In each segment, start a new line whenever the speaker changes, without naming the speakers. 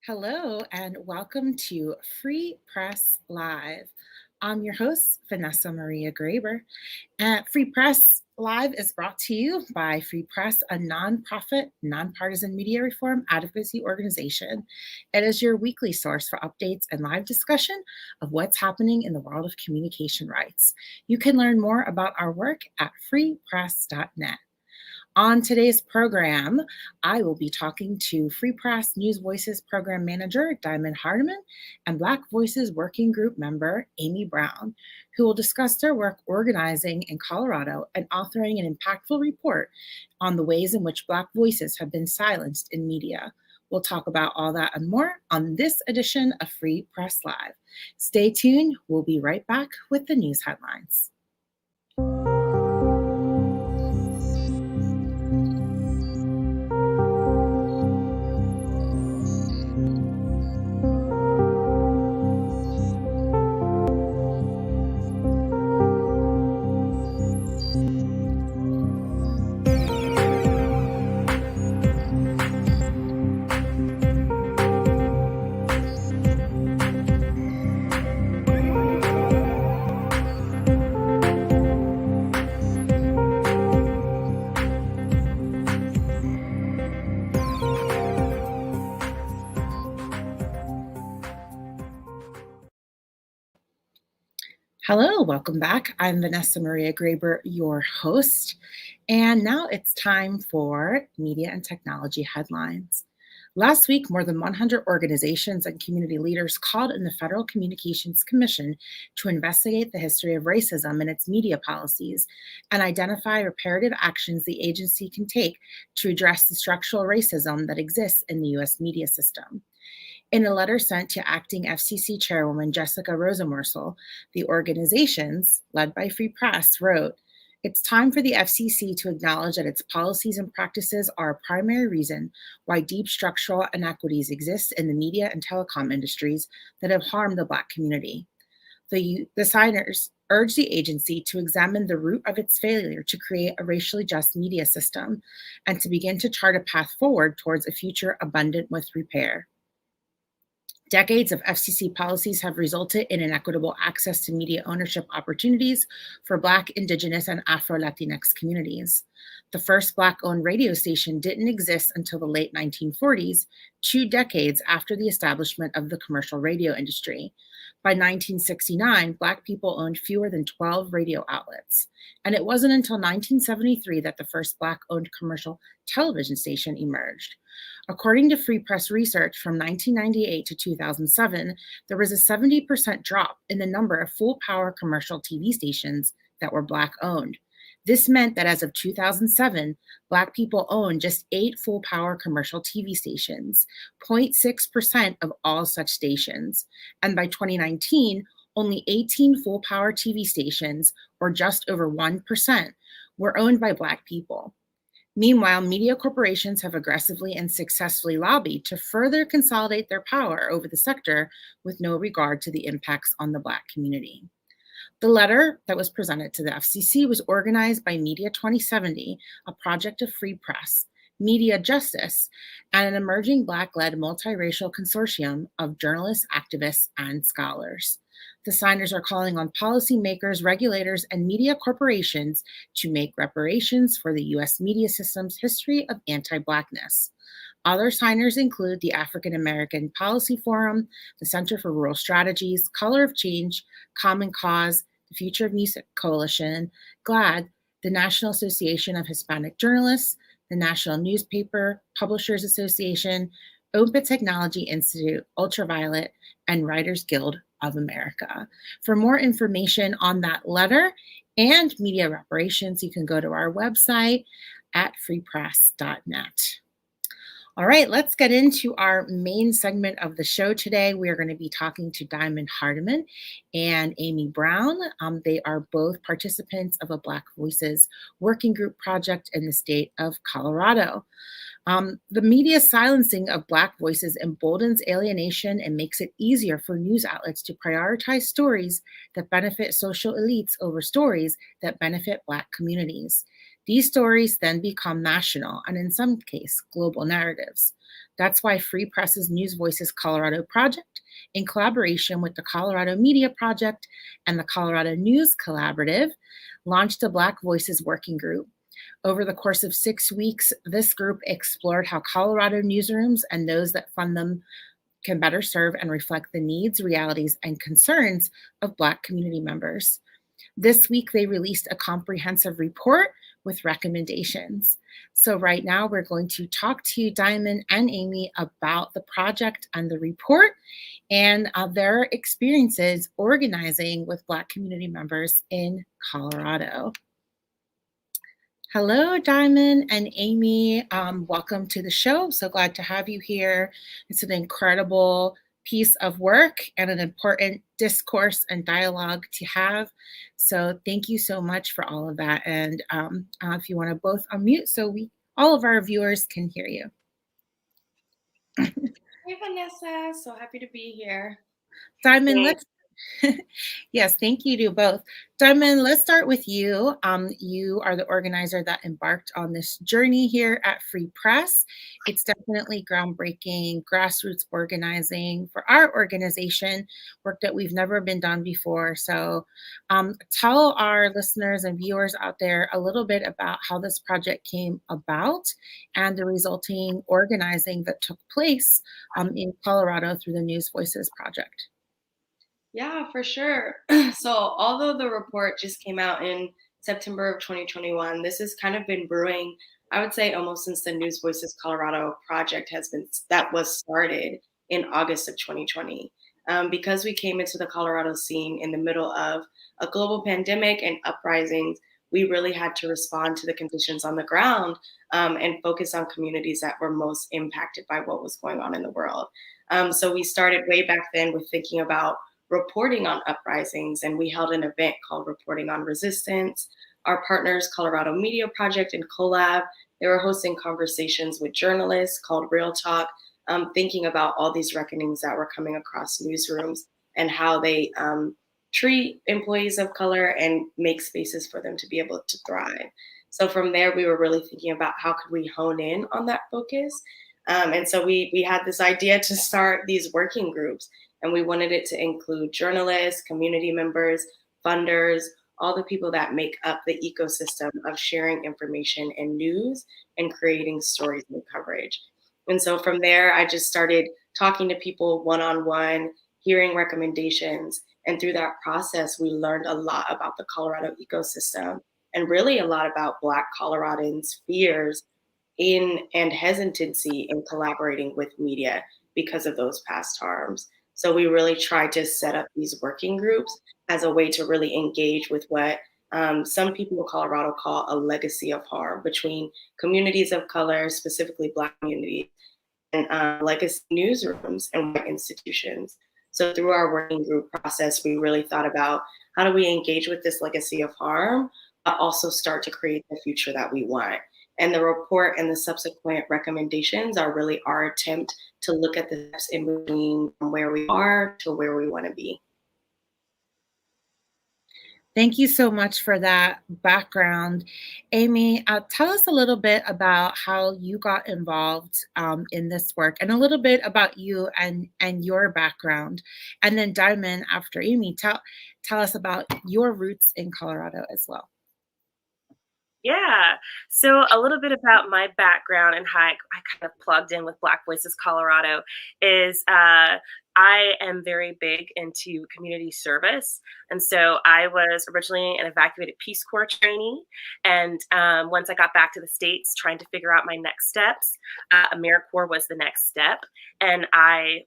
Hello, and welcome to Free Press Live. I'm your host, Vanessa Maria Graber. Free Press Live is brought to you by Free Press, a nonprofit, nonpartisan media reform advocacy organization. It is your weekly source for updates and live discussion of what's happening in the world of communication rights. You can learn more about our work at freepress.net. On today's program, I will be talking to Free Press News Voices Program Manager Diamond Hardiman and Black Voices Working Group member Ammiee Brown, who will discuss their work organizing in Colorado and authoring an impactful report on the ways in which Black voices have been silenced in media. We'll talk about all that and more on this edition of Free Press Live. Stay tuned. We'll be right back with the news headlines. Hello, welcome back. I'm Vanessa Maria Graber, your host, and now it's time for media and technology headlines. Last week, more than 100 organizations and community leaders called in the Federal Communications Commission to investigate the history of racism in its media policies and identify reparative actions the agency can take to address the structural racism that exists in the U.S. media system. In a letter sent to acting FCC Chairwoman Jessica Rosenworcel, the organizations, led by Free Press, wrote, "It's time for the FCC to acknowledge that its policies and practices are a primary reason why deep structural inequities exist in the media and telecom industries that have harmed the Black community. The signers urge the agency to examine the root of its failure to create a racially just media system and to begin to chart a path forward towards a future abundant with repair. Decades of FCC policies have resulted in inequitable access to media ownership opportunities for Black, Indigenous, and Afro-Latinx communities. The first Black-owned radio station didn't exist until the late 1940s, 2 decades after the establishment of the commercial radio industry. By 1969, Black people owned fewer than 12 radio outlets. And it wasn't until 1973 that the first Black-owned commercial television station emerged. According to Free Press research from 1998 to 2007, there was a 70% drop in the number of full-power commercial TV stations that were Black-owned. This meant that as of 2007, Black people owned just 8 full-power commercial TV stations, 0.6% of all such stations. And by 2019, only 18 full-power TV stations, or just over 1%, were owned by Black people. Meanwhile, media corporations have aggressively and successfully lobbied to further consolidate their power over the sector with no regard to the impacts on the Black community. The letter that was presented to the FCC was organized by Media 2070, a project of Free Press, Media Justice, and an emerging Black-led multiracial consortium of journalists, activists, and scholars. The signers are calling on policymakers, regulators, and media corporations to make reparations for the U.S. media system's history of anti-Blackness. Other signers include the African American Policy Forum, the Center for Rural Strategies, Color of Change, Common Cause, the Future of Music Coalition, GLAAD, the National Association of Hispanic Journalists, the National Newspaper Publishers Association, Open Technology Institute, Ultraviolet, and Writers Guild of America. For more information on that letter and media reparations, you can go to our website at freepress.net. All right, let's get into our main segment of the show today. We are going to be talking to Diamond Hardiman and Ammiee Brown. They are both participants of a Black Voices working group project in the state of Colorado. The media silencing of Black voices emboldens alienation and makes it easier for news outlets to prioritize stories that benefit social elites over stories that benefit Black communities. These stories then become national and, in some case, global narratives. That's why Free Press's News Voices Colorado project, in collaboration with the Colorado Media Project and the Colorado News Collaborative, launched a Black Voices Working Group. Over the course of 6 weeks, this group explored how Colorado newsrooms and those that fund them can better serve and reflect the needs, realities, and concerns of Black community members. This week, they released a comprehensive report with recommendations. So right now, we're going to talk to you, Diamond and Ammiee, about the project and the report and their experiences organizing with Black community members in Colorado. Hello, Diamond and Ammiee. Welcome to the show. I'm so glad to have you here. It's an incredible piece of work and an important discourse and dialogue to have. So thank you so much for all of that. And if you want to both unmute so all of our viewers can hear you.
Hey, Vanessa. So happy to be here.
Diamond, let's yes, thank you to both. Hardiman, let's start with you. You are the organizer that embarked on this journey here at Free Press. It's definitely groundbreaking, grassroots organizing for our organization, work that we've never been done before. So tell our listeners and viewers out there a little bit about how this project came about and the resulting organizing that took place in Colorado through the News Voices Project.
Yeah, for sure. So although the report just came out in September of 2021, this has kind of been brewing, I would say, almost since the News Voices Colorado project that was started in August of 2020. Because we came into the Colorado scene in the middle of a global pandemic and uprisings, we really had to respond to the conditions on the ground and focus on communities that were most impacted by what was going on in the world. So we started way back then with thinking about reporting on uprisings, and we held an event called Reporting on Resistance. Our partners, Colorado Media Project and COLab, they were hosting conversations with journalists called Real Talk, thinking about all these reckonings that were coming across newsrooms and how they treat employees of color and make spaces for them to be able to thrive. So from there, we were really thinking about how could we hone in on that focus. And so we had this idea to start these working groups, and we wanted it to include journalists, community members, funders, all the people that make up the ecosystem of sharing information and news and creating stories and coverage. And so from there, I just started talking to people one-on-one, hearing recommendations. And through that process, we learned a lot about the Colorado ecosystem and really a lot about Black Coloradans' fears and hesitancy in collaborating with media because of those past harms. So we really tried to set up these working groups as a way to really engage with what some people in Colorado call a legacy of harm between communities of color, specifically Black communities, and legacy newsrooms and white institutions. So through our working group process, we really thought about how do we engage with this legacy of harm, but also start to create the future that we want. And the report and the subsequent recommendations are really our attempt to look at the steps in between from where we are to where we want to be.
Thank you so much for that background. Ammiee, tell us a little bit about how you got involved in this work and a little bit about you and your background. And then Diamond, after Ammiee, tell us about your roots in Colorado as well.
Yeah, so a little bit about my background and how I kind of plugged in with Black Voices Colorado is I am very big into community service. And so I was originally an evacuated Peace Corps trainee. And once I got back to the States trying to figure out my next steps, AmeriCorps was the next step. And I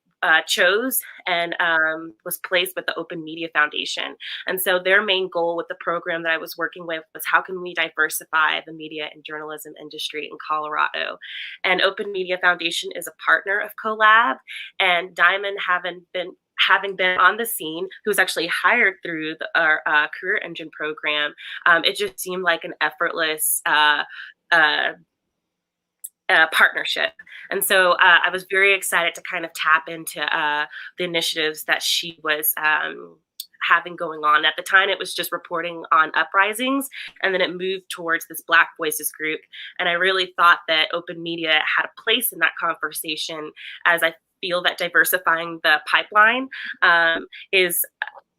chose and was placed with the Open Media Foundation. And so their main goal with the program that I was working with was how can we diversify the media and journalism industry in Colorado? And Open Media Foundation is a partner of COLab, and Diamond having been on the scene, who was actually hired through our Career Engine program, it just seemed like an effortless partnership. And so I was very excited to kind of tap into the initiatives that she was having going on. At the time, it was just reporting on uprisings, and then it moved towards this Black Voices group. And I really thought that open media had a place in that conversation, as I feel that diversifying the pipeline is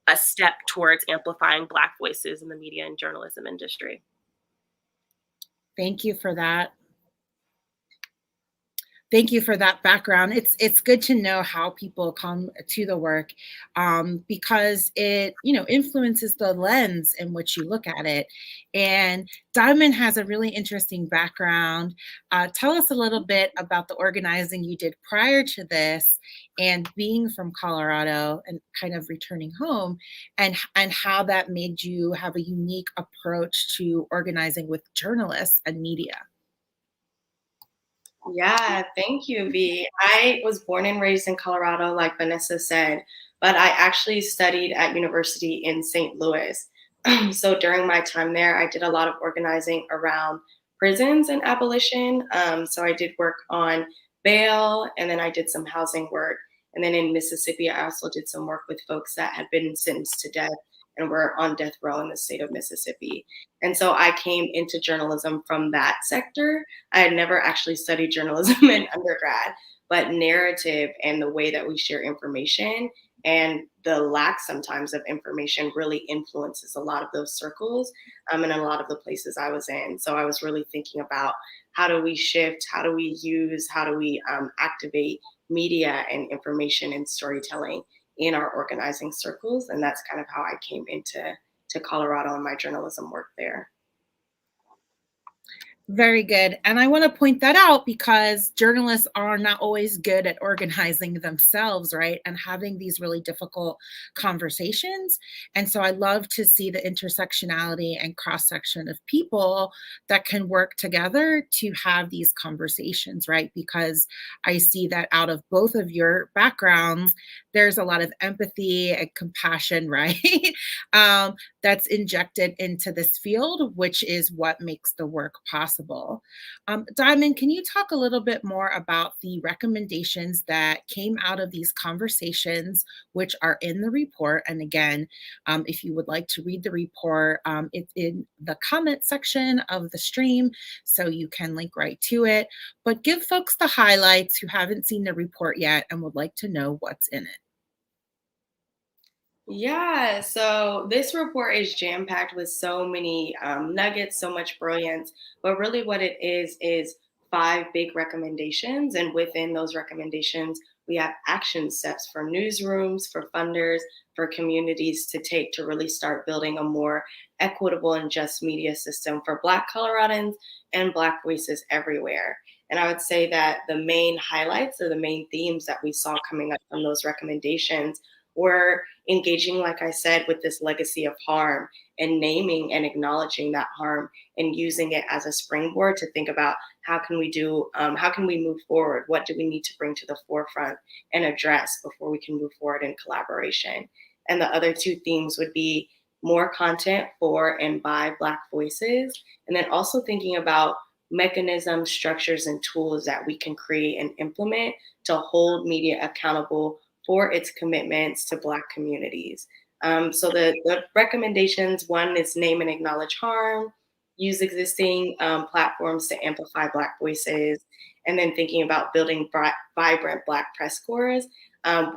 a step towards amplifying Black voices in the media and journalism industry.
Thank you for that. Thank you for that background. It's good to know how people come to the work, because it influences the lens in which you look at it. And Diamond has a really interesting background. Tell us a little bit about the organizing you did prior to this, and being from Colorado and kind of returning home, and how that made you have a unique approach to organizing with journalists and media.
Yeah, thank you, V. I was born and raised in Colorado, like Vanessa said, but I actually studied at university in St. Louis. So during my time there, I did a lot of organizing around prisons and abolition. So I did work on bail, and then I did some housing work. And then in Mississippi, I also did some work with folks that had been sentenced to death and were on death row in the state of Mississippi. And so I came into journalism from that sector. I had never actually studied journalism in undergrad, but narrative and the way that we share information and the lack sometimes of information really influences a lot of those circles, and a lot of the places I was in. So I was really thinking about, how do we shift, how do we use, how do we activate media and information and storytelling in our organizing circles. And that's kind of how I came into Colorado and my journalism work there.
Very good. And I want to point that out, because journalists are not always good at organizing themselves, right? And having these really difficult conversations. And so I love to see the intersectionality and cross-section of people that can work together to have these conversations, right? Because I see that out of both of your backgrounds, there's a lot of empathy and compassion, right? That's injected into this field, which is what makes the work possible. Diamond, can you talk a little bit more about the recommendations that came out of these conversations, which are in the report? And again, if you would like to read the report, it's in the comment section of the stream, so you can link right to it. But give folks the highlights who haven't seen the report yet and would like to know what's in it.
Yeah, so this report is jam-packed with so many nuggets, so much brilliance. But really, what it is 5 big recommendations. And within those recommendations, we have action steps for newsrooms, for funders, for communities to take to really start building a more equitable and just media system for Black Coloradans and Black voices everywhere. And I would say that the main highlights, or the main themes that we saw coming up from those recommendations, were engaging, like I said, with this legacy of harm, and naming and acknowledging that harm, and using it as a springboard to think about, how can we move forward? What do we need to bring to the forefront and address before we can move forward in collaboration? And the other 2 themes would be more content for and by Black voices, and then also thinking about mechanisms, structures, and tools that we can create and implement to hold media accountable for its commitments to Black communities. So the recommendations, one is name and acknowledge harm, use existing platforms to amplify Black voices, and then thinking about building vibrant Black press corps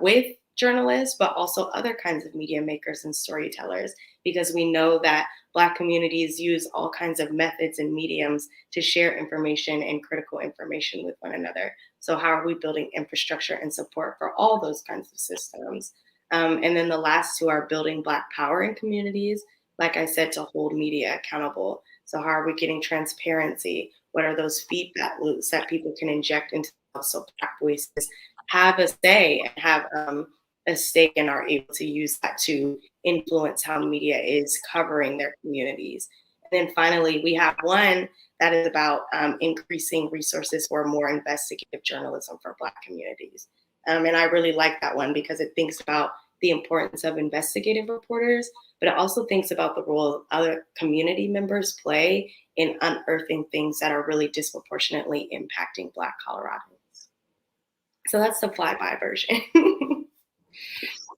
with journalists, but also other kinds of media makers and storytellers, because we know that Black communities use all kinds of methods and mediums to share information and critical information with one another. So how are we building infrastructure and support for all those kinds of systems? And then the last 2 are building Black power in communities, like I said, to hold media accountable. So how are we getting transparency? What are those feedback loops that people can inject into, so Black voices have a say and have a stake and are able to use that to influence how media is covering their communities. And then finally, we have one that is about increasing resources for more investigative journalism for Black communities. And I really like that one, because it thinks about the importance of investigative reporters, but it also thinks about the role other community members play in unearthing things that are really disproportionately impacting Black Coloradans. So that's the flyby version.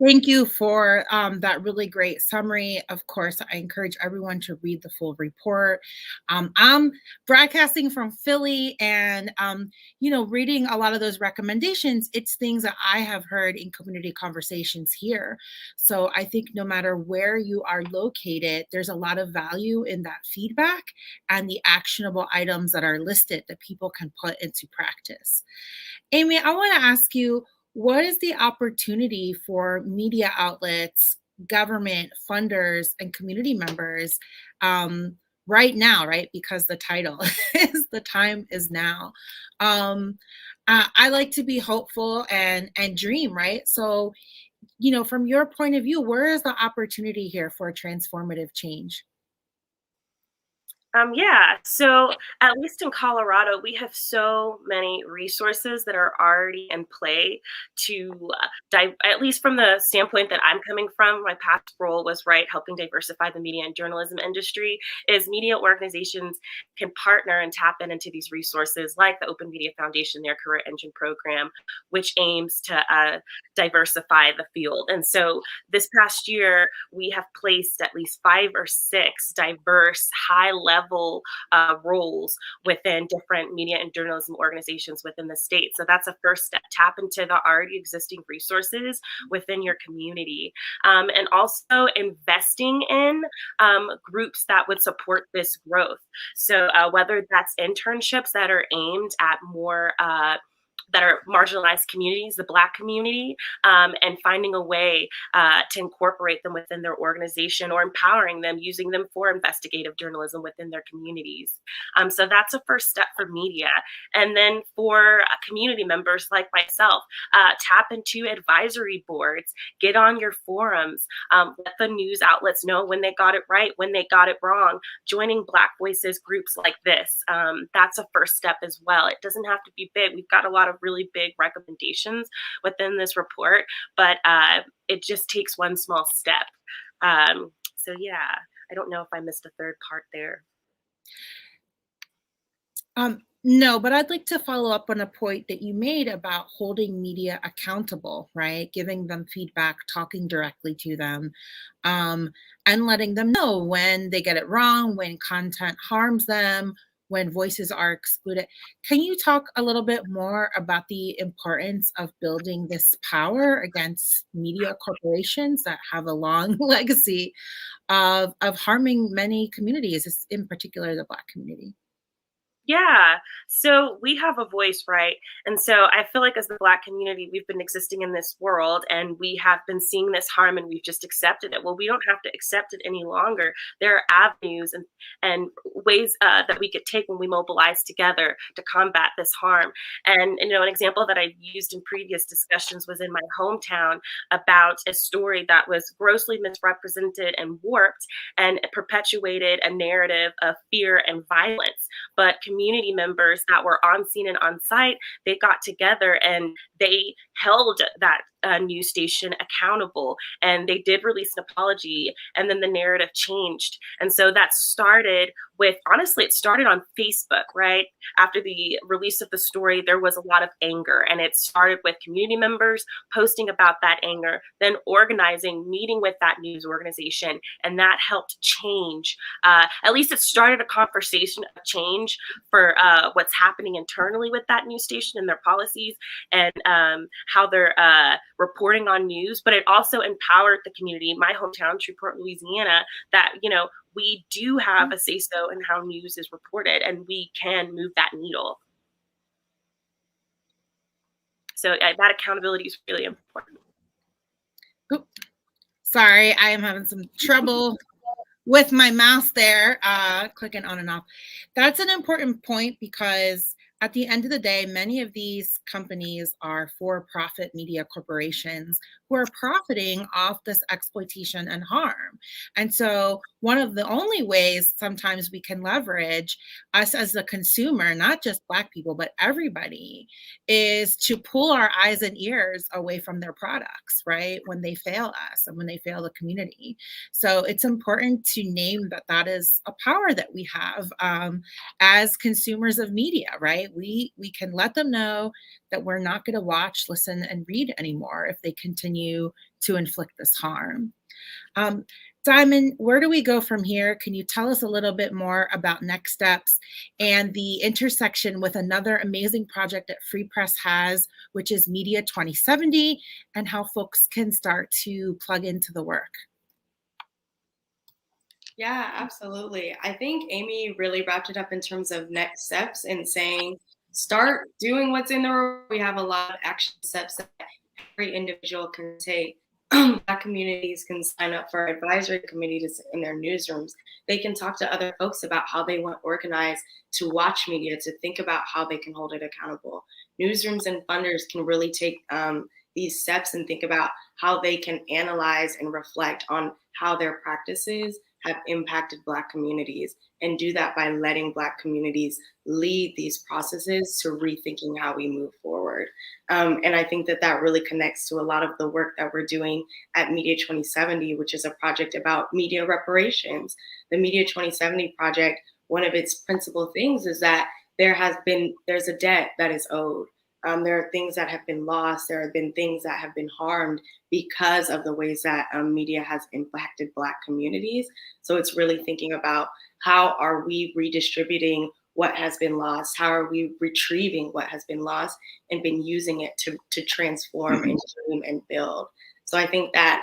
Thank you for that really great summary. Of course, I encourage everyone to read the full report. I'm broadcasting from Philly, and reading a lot of those recommendations, it's things that I have heard in community conversations here. So I think no matter where you are located, there's a lot of value in that feedback and the actionable items that are listed that people can put into practice. Ammiee, I want to ask you, what is the opportunity for media outlets, government, funders, and community members right now, right? Because the title is "The Time Is Now." I like to be hopeful and dream, right? So, from your point of view, where is the opportunity here for transformative change?
Yeah, so at least in Colorado, we have so many resources that are already in play to, at least from the standpoint that I'm coming from, my past role was helping diversify the media and journalism industry. Is media organizations can partner and tap into these resources, like the Open Media Foundation, their Career Engine program, which aims to diversify the field. And so this past year, we have placed at least 5 or 6 diverse, high level roles within different media and journalism organizations within the state. So that's a first step. Tap into the already existing resources within your community. And also investing in groups that would support this growth. So whether that's internships that are aimed at more that are marginalized communities, the Black community, and finding a way to incorporate them within their organization, or empowering them, using them for investigative journalism within their communities. So that's a first step for media. And then for community members like myself, tap into advisory boards, get on your forums, let the news outlets know when they got it right, when they got it wrong. Joining Black Voices groups like this, that's a first step as well. It doesn't have to be big. We've got a lot of really big recommendations within this report, but it just takes one small step. So yeah, I don't know if I missed a third part there.
No, but I'd like to follow up on a point that you made about holding media accountable, right? Giving them feedback, talking directly to them, and letting them know when they get it wrong, when content harms them, when voices are excluded. Can you talk a little bit more about the importance of building this power against media corporations that have a long legacy of harming many communities, in particular the Black community?
Yeah. So we have a voice, right? And so I feel like as the Black community, we've been existing in this world and we have been seeing this harm and we've just accepted it. Well, we don't have to accept it any longer. There are avenues and ways that we could take when we mobilize together to combat this harm. And, an example that I've used in previous discussions was in my hometown about a story that was grossly misrepresented and warped, and it perpetuated a narrative of fear and violence. But community members that were on scene and on site, they got together and they held that news station accountable, and they did release an apology, and then the narrative changed. And so that started with, honestly, it started on Facebook, right? After the release of the story, there was a lot of anger, and it started with community members posting about that anger, then organizing, meeting with that news organization, and that helped change. At least it started a conversation of change for what's happening internally with that news station and their policies, and how they're reporting on news. But it also empowered the community, my hometown, Shreveport, Louisiana, that we do have a say-so in how news is reported, and we can move that needle. So that accountability is really important.
Oops. Sorry, I am having some trouble with my mouse there, clicking on and off. That's an important point, because at the end of the day, many of these companies are for-profit media corporations who are profiting off this exploitation and harm. And so one of the only ways sometimes we can leverage, us as the consumer, not just Black people, but everybody, is to pull our eyes and ears away from their products, right? When they fail us and when they fail the community. So it's important to name that that is a power that we have as consumers of media, right? We can let them know that we're not going to watch, listen, and read anymore if they continue to inflict this harm. Diamond, where do we go from here? Can you tell us a little bit more about next steps and the intersection with another amazing project that Free Press has, which is Media 2070, and how folks can start to plug into the work?
Yeah, absolutely. I think Ammiee really wrapped it up in terms of next steps and saying, start doing what's in the report. We have a lot of action steps that every individual can take. Black communities can sign up for advisory committees in their newsrooms. They can talk to other folks about how they want organized to watch media, to think about how they can hold it accountable. Newsrooms and funders can really take these steps and think about how they can analyze and reflect on how their practices have impacted Black communities, and do that by letting Black communities lead these processes to rethinking how we move forward. And I think that that really connects to a lot of the work that we're doing at Media 2070, which is a project about media reparations. The Media 2070 project, one of its principal things is that there's a debt that is owed. There are things that have been lost. There have been things that have been harmed because of the ways that media has impacted Black communities. So it's really thinking about how are we redistributing what has been lost? How are we retrieving what has been lost and been using it to transform and dream and build? So I think that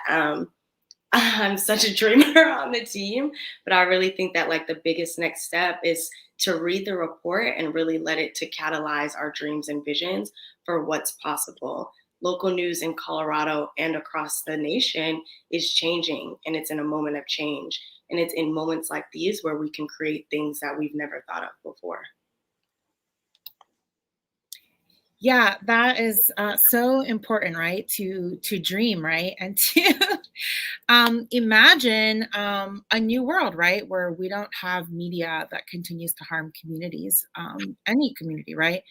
I'm such a dreamer on the team, but I really think that like the biggest next step is to read the report and really let it to catalyze our dreams and visions for what's possible. Local news in Colorado and across the nation is changing, and it's in a moment of change. And it's in moments like these where we can create things that we've never thought of before.
Yeah, that is so important, right? To dream, right, and to imagine a new world, right, where we don't have media that continues to harm communities, any community, right?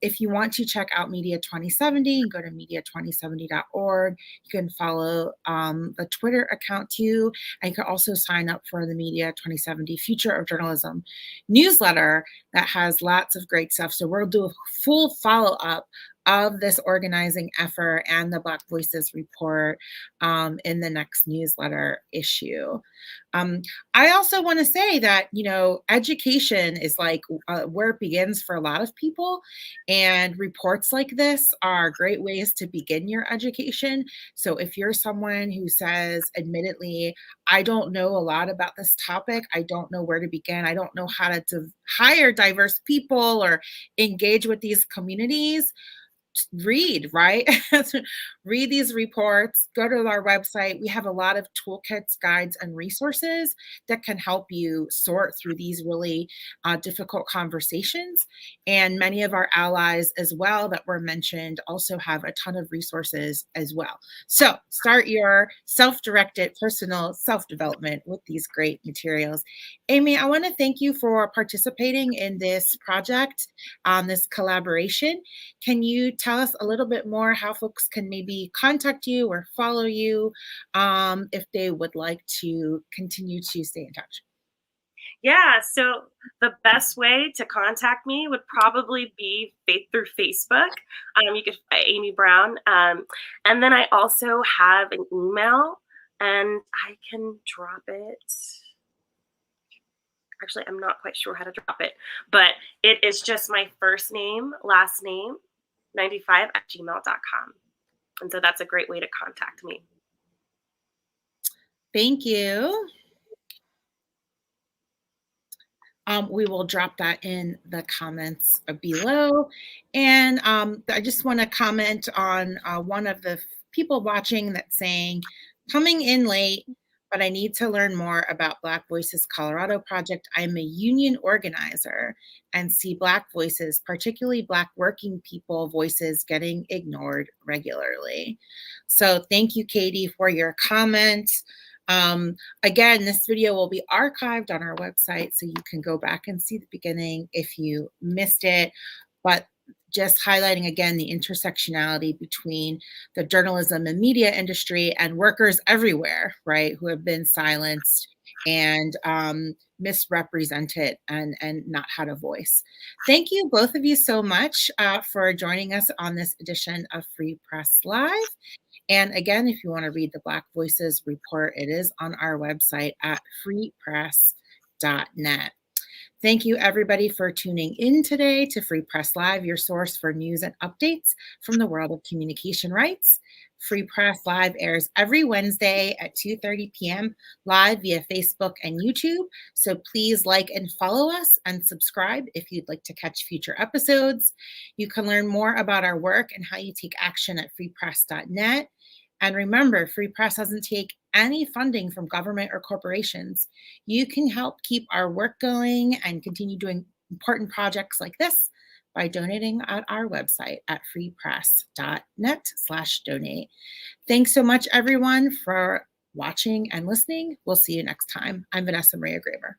If you want to check out Media 2070, go to media2070.org. You can follow the Twitter account too. And you can also sign up for the Media 2070 Future of Journalism newsletter that has lots of great stuff. So we'll do a full follow-up of this organizing effort and the Black Voices report in the next newsletter issue. I also want to say that, you know, education is like where it begins for a lot of people, and reports like this are great ways to begin your education. So if you're someone who says, admittedly, I don't know a lot about this topic, I don't know where to begin, I don't know how to hire diverse people or engage with these communities, read, right? Read these reports, go to our website. We have a lot of toolkits, guides, and resources that can help you sort through these really difficult conversations. And many of our allies as well that were mentioned also have a ton of resources as well. So start your self-directed personal self-development with these great materials. Ammiee, I want to thank you for participating in this project, this collaboration. Can you tell us a little bit more how folks can maybe contact you or follow you if they would like to continue to stay in touch?
Yeah, so the best way to contact me would probably be through Facebook. You could Ammiee Brown, and then I also have an email, and I can drop it. Actually, I'm not quite sure how to drop it, but it is just my first name, last name, 95@gmail.com. And so that's a great way to contact me.
Thank you. We will drop that in the comments below. And I just want to comment on one of the people watching that's saying, coming in late, but I need to learn more about Black Voices Colorado Project. I'm a union organizer and see Black voices, particularly Black working people voices, getting ignored regularly. So thank you, Katie, for your comment. Again, this video will be archived on our website, so you can go back and see the beginning if you missed it. But just highlighting again the intersectionality between the journalism and media industry and workers everywhere, right, who have been silenced and misrepresented and not had a voice. Thank you, both of you, so much for joining us on this edition of Free Press Live. And again, if you want to read the Black Voices report, it is on our website at freepress.net. Thank you, everybody, for tuning in today to Free Press Live, your source for news and updates from the world of communication rights. Free Press Live airs every Wednesday at 2:30 p.m. live via Facebook and YouTube. So please like and follow us and subscribe if you'd like to catch future episodes. You can learn more about our work and how you take action at freepress.net. And remember, Free Press doesn't take any funding from government or corporations. You can help keep our work going and continue doing important projects like this by donating at our website at freepress.net/donate. Thanks so much, everyone, for watching and listening. We'll see you next time. I'm Vanessa Maria Graber.